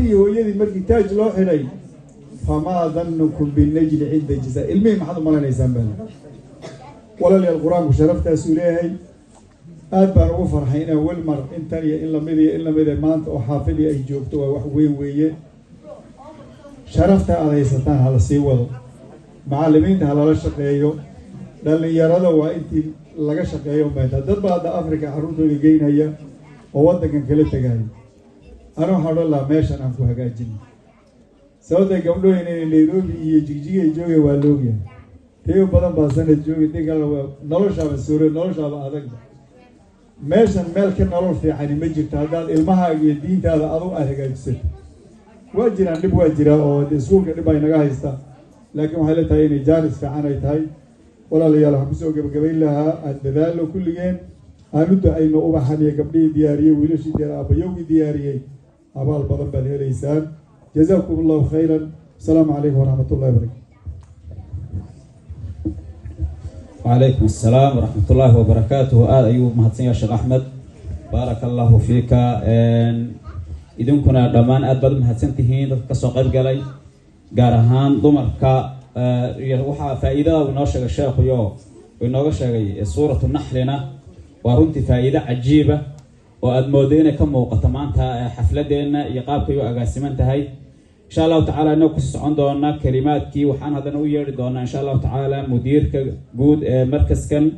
أبيه ويدي مركي تاج له حري فما ظنكم بالنجل عند الجزاء المهم حد ما لنا يسمى ولا لي القرآن وشرفت سوريهي أدبر وفر حين أول مر إن تري إلا مذي ما أنت وحافظي أي جوكتوا وحوي ويه شرفت على ستان على سيوض معلمين على الشقيو لأن يرده وأنت لقى شقيو ما يتدبر بعد أفريقيا حروت اللي هي ووضع كان كله تجاهي أنا حول الله ماشي أنا أفوها جاجين سودا قبله إن نيروبي يجيجي يجوي والوجي تيو بدن باسن يجوي تيجي نورش على السوري نورش على هذاك ماشي ملك نور في حين مجد هذا المها الدين هذا أبو أهجاجسد واجرا نبواجرا أو السوق نباي نجاهستا لكن حالة هاي جالس في عنا هاي ولا لي الله بسوق قبل لها الدلال وكل جين أنود أي نوع حني قبلي دياري ويلش ديار أبو يومي دياري أبال بدن بالهي ليسان جزاكم الله خيرا السلام عليكم ورحمة الله وبركاته. وعليكم السلام ورحمة الله وبركاته. أيوب مهندس يا شيخ أحمد بارك الله فيك. إذن كنا دمان أدبر مهندسين كسوق الجلي جارهان ضمر ك يروح فائدة وناشر الشيخ يو وناشر سورة النحلنا ورنت فائدة عجيبة وأدمودين كم وقتمانتها حفلتنا يقابك يو أقاسمنتها هاي إن شاء الله تعالى نقص عندنا كلمات كي وحن هذا نوير دونا إن شاء الله تعالى مدير كجود مركز كان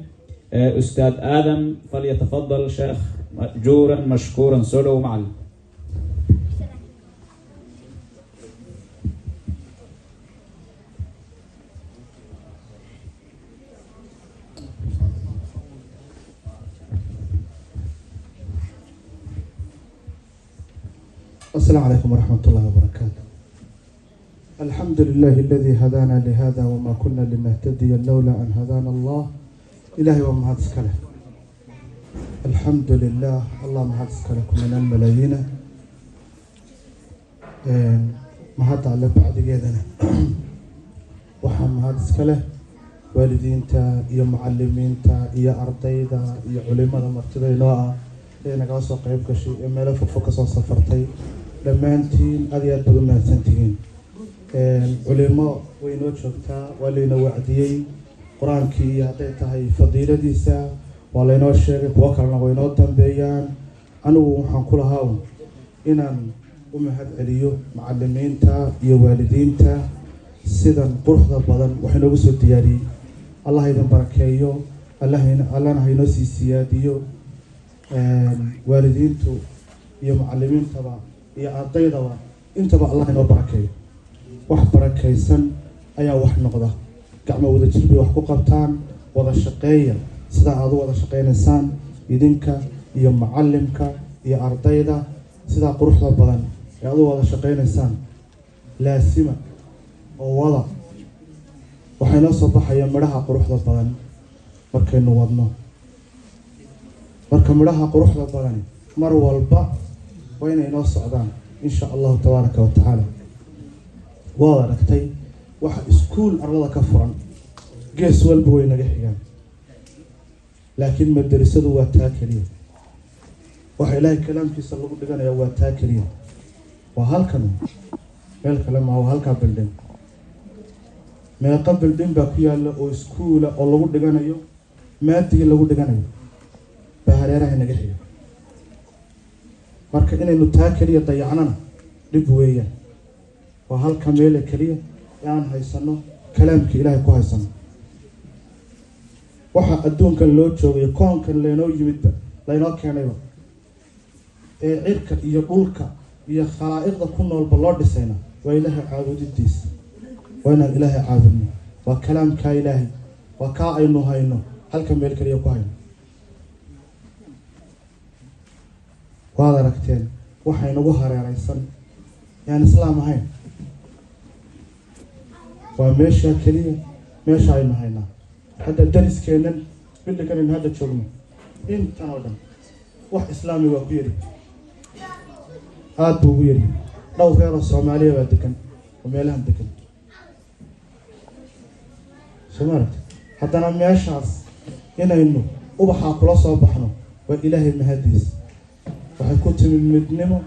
أستاذ آدم فليتفضل شيخ مأجورا مشكورا سولو معلم. السلام عليكم ورحمة الله وبركاته. الحمد لله الذي هدانا لهذا وما كنا لنهتدي لولا أن هدانا الله. إلهي وما هاتسكله الحمد لله اللهم هاتسكله من الملايين ما هات على بعد جدنا وحم هاتسكله والدين تا يا معلمين تا يا أرضيدا يا علماء مرتبينها أنا قاصو قريب كشي ملف فوكس صفرتي لما أنتين أدي أدبر ما سنتين علماء وينو شفتا ولينا وعديي قرآن كي يعطيتها فضيلة ديسا ولينا الشيخ وكرنا وينو تنبيان أنا وحنقول هاون إن أمهات عليو معلمين تا يا والدين تا سيدان قرحة بدن وحنا وسط دياري الله يدن بركيو الله نهينو سياديو والدينتو يا معلمين تبع يا أرضيدا أنت بقى الله ينور بركي واحد بركيسن أيا واحد نقطة كعمة وذا تجربي واحد قبطان وذا شقية سدا هذا وذا شقية إنسان يدينك يا معلمك يا أرضيدا سدا قروح بدن يا هذا وذا شقية إنسان لا سمة أو وضع وحين صباح يا مرها قروح بدن بركي نوضنا marka midhaha quruxda badan mar walba waa inay noo socdaan insha Allah tabaaraka wa taala. waa aragtay waxa iskuul ardada ka furan gees walba way naga xigaan laakiin madrasadu waa taa kaliya waxa Ilaahay kalaamkiisa lagu dhiganayaa waa taa kaliya waa halkan meel kale ma waa halka building meel ka building baa ku yaala oo iskuul oo lagu dhiganayo maadiga lagu dhiganayo hareeraha naga xiga marka inaynu taa kaliya dayacnana dib weeyaan waa halka meel kaliya aan haysano kalaamka Ilaahay ku haysano waxa adduunka loo joogay koonkan leenoo yimidba leenoo keenayba cirka iyo dhulka iyo khalaa'iqda ku noolba loo dhisayna waa Ilaahay caabudidiisa waa inaan Ilaahay caabudno waa kalaamka Ilaahay waa ka aynu hayno halka meel kaliya ku hayno waad aragteen waxay nagu hareeraysan yaan islaam ahayn waa meesha kaliya meesha aynu haynaa hadda dariskeenan billigan hadda joogno intan oo dhan wax islaami waa ku yiri aad buu u yiri dhowr reer Soomaaliya baa degan oo meelahan degan Soomaaliya haddana meeshaas inaynu ubaxa kula soo baxno waa Ilaahay mahadiis waxay ku timid midnimo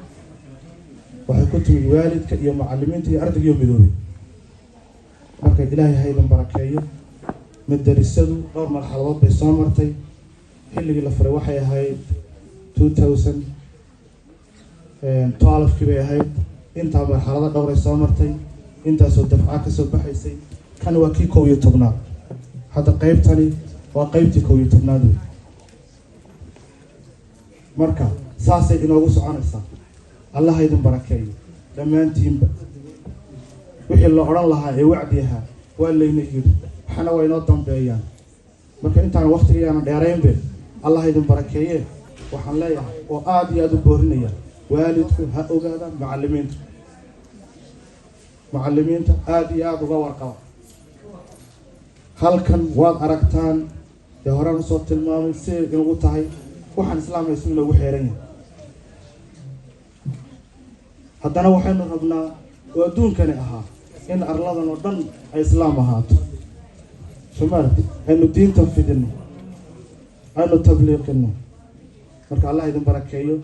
waxay ku timid waalidka iyo macallimiinta iyo ardayga iyo midoobay marka ilaahay ha idin barakeeyo madarasadu dhowr marxaladood bay soo martay xilligii la furay waxay ahayd 2012 bay ahayd intaa marxalado dhowr ay soo martay intaasoo dafca ka soo baxaysay kan waa kii 11 hadda qaybtani waa qaybtii 11 marka saasay inoogu soconaysaa allah ha idin barakeeyo dhammaantiinba wixii la odhan lahaa ee wacdi ahaa waa layna yidhi waxana waa inoo dambeeyaan marka intaan waqtigayaana dheeraynbe allah ha idin barakeeye waxaan leeyahay oo aad iyo aad u boorinaya waalidku ha ogaada macallimiinta aad iyo aad uga warqaba halkan waad aragtaan ee horaan usoo tilmaamay siday inugu tahay waxaan islaamka isu inoogu xeeran yahay haddana waxaynu rabnaa oo adduunkani ahaa in arladan oo dhan ay islaam ahaato soomaalida aynu diinta fidino aynu tabliiqino marka allah idin barakeeyo